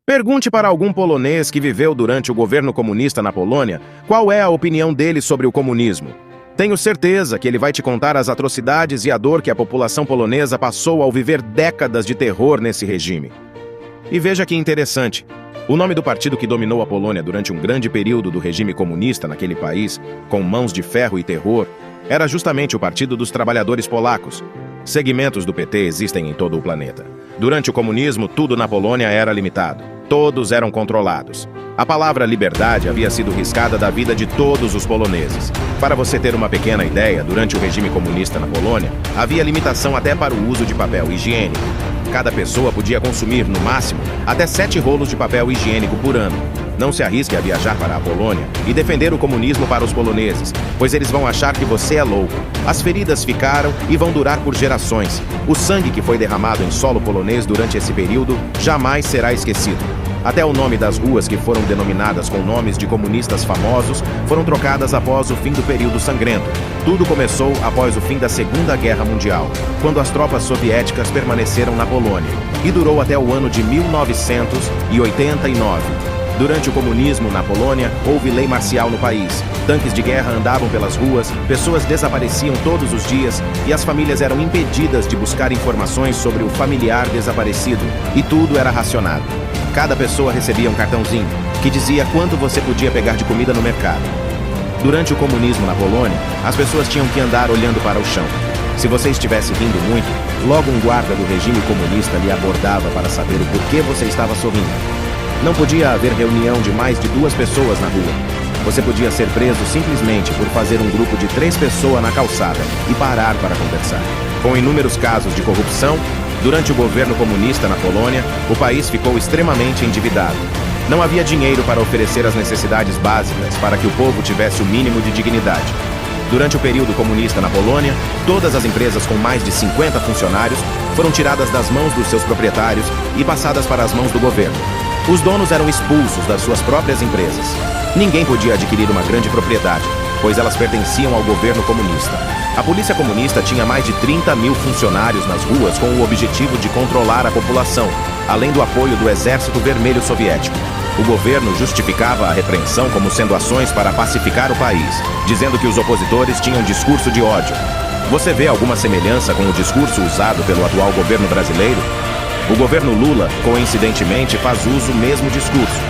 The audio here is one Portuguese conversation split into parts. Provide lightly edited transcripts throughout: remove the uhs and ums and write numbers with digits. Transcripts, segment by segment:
Pergunte para algum polonês que viveu durante o governo comunista na Polônia qual é a opinião dele sobre o comunismo. Tenho certeza que ele vai te contar as atrocidades e a dor que a população polonesa passou ao viver décadas de terror nesse regime. E veja que interessante. O nome do partido que dominou a Polônia durante um grande período do regime comunista naquele país, com mãos de ferro e terror, era justamente o Partido dos Trabalhadores Polacos. Segmentos do PT existem em todo o planeta. Durante o comunismo, tudo na Polônia era limitado. Todos eram controlados. A palavra liberdade havia sido riscada da vida de todos os poloneses. Para você ter uma pequena ideia, durante o regime comunista na Polônia, havia limitação até para o uso de papel higiênico. Cada pessoa podia consumir, no máximo, até 7 rolos de papel higiênico por ano. Não se arrisque a viajar para a Polônia e defender o comunismo para os poloneses, pois eles vão achar que você é louco. As feridas ficaram e vão durar por gerações. O sangue que foi derramado em solo polonês durante esse período jamais será esquecido. Até o nome das ruas que foram denominadas com nomes de comunistas famosos foram trocadas após o fim do período sangrento. Tudo começou após o fim da Segunda Guerra Mundial, quando as tropas soviéticas permaneceram na Polônia, e durou até o ano de 1989. Durante o comunismo na Polônia, houve lei marcial no país. Tanques de guerra andavam pelas ruas, pessoas desapareciam todos os dias e as famílias eram impedidas de buscar informações sobre o familiar desaparecido, e tudo era racionado. Cada pessoa recebia um cartãozinho que dizia quanto você podia pegar de comida no mercado. Durante o comunismo na Polônia, as pessoas tinham que andar olhando para o chão. Se você estivesse rindo muito, logo um guarda do regime comunista lhe abordava para saber o porquê você estava sorrindo. Não podia haver reunião de mais de 2 pessoas na rua. Você podia ser preso simplesmente por fazer um grupo de 3 pessoas na calçada e parar para conversar. Com inúmeros casos de corrupção, durante o governo comunista na Polônia, o país ficou extremamente endividado. Não havia dinheiro para oferecer as necessidades básicas para que o povo tivesse o mínimo de dignidade. Durante o período comunista na Polônia, todas as empresas com mais de 50 funcionários foram tiradas das mãos dos seus proprietários e passadas para as mãos do governo. Os donos eram expulsos das suas próprias empresas. Ninguém podia adquirir uma grande propriedade, pois elas pertenciam ao governo comunista. A polícia comunista tinha mais de 30 mil funcionários nas ruas com o objetivo de controlar a população, além do apoio do Exército Vermelho Soviético. O governo justificava a repreensão como sendo ações para pacificar o país, dizendo que os opositores tinham discurso de ódio. Você vê alguma semelhança com o discurso usado pelo atual governo brasileiro? O governo Lula, coincidentemente, faz uso do mesmo discurso.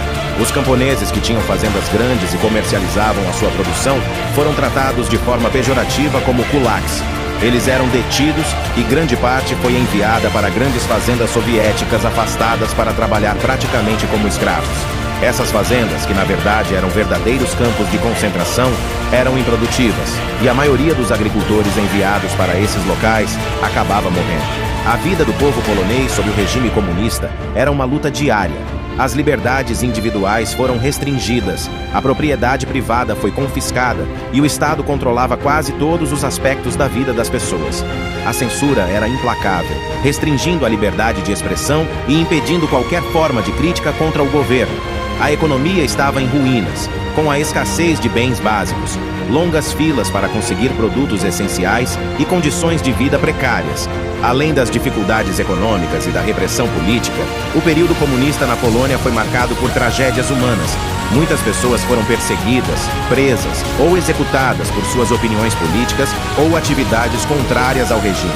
Os camponeses que tinham fazendas grandes e comercializavam a sua produção foram tratados de forma pejorativa como kulaks. Eles eram detidos e grande parte foi enviada para grandes fazendas soviéticas afastadas para trabalhar praticamente como escravos. Essas fazendas, que na verdade eram verdadeiros campos de concentração, eram improdutivas, e a maioria dos agricultores enviados para esses locais acabava morrendo. A vida do povo polonês sob o regime comunista era uma luta diária. As liberdades individuais foram restringidas, a propriedade privada foi confiscada e o Estado controlava quase todos os aspectos da vida das pessoas. A censura era implacável, restringindo a liberdade de expressão e impedindo qualquer forma de crítica contra o governo. A economia estava em ruínas, com a escassez de bens básicos, longas filas para conseguir produtos essenciais e condições de vida precárias. Além das dificuldades econômicas e da repressão política, o período comunista na Polônia foi marcado por tragédias humanas. Muitas pessoas foram perseguidas, presas ou executadas por suas opiniões políticas ou atividades contrárias ao regime.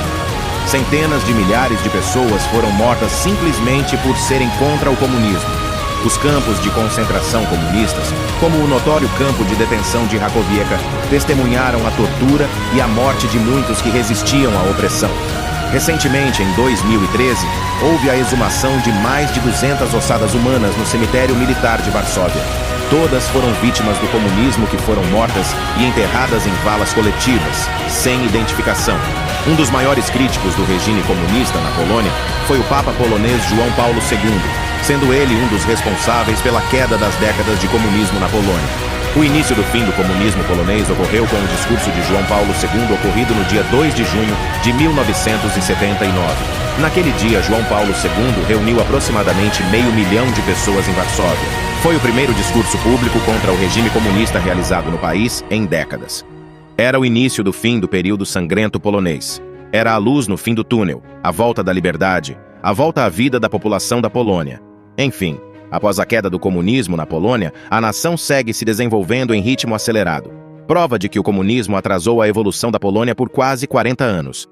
Centenas de milhares de pessoas foram mortas simplesmente por serem contra o comunismo. Os campos de concentração comunistas, como o notório campo de detenção de Rakowieca, testemunharam a tortura e a morte de muitos que resistiam à opressão. Recentemente, em 2013, houve a exumação de mais de 200 ossadas humanas no cemitério militar de Varsóvia. Todas foram vítimas do comunismo que foram mortas e enterradas em valas coletivas, sem identificação. Um dos maiores críticos do regime comunista na Polônia foi o Papa polonês João Paulo II, sendo ele um dos responsáveis pela queda das décadas de comunismo na Polônia. O início do fim do comunismo polonês ocorreu com o discurso de João Paulo II ocorrido no dia 2 de junho de 1979. Naquele dia, João Paulo II reuniu aproximadamente 500.000 de pessoas em Varsóvia. Foi o primeiro discurso público contra o regime comunista realizado no país em décadas. Era o início do fim do período sangrento polonês. Era a luz no fim do túnel, a volta da liberdade, a volta à vida da população da Polônia. Enfim, Após a queda do comunismo na Polônia, a nação segue se desenvolvendo em ritmo acelerado. Prova de que o comunismo atrasou a evolução da Polônia por quase 40 anos.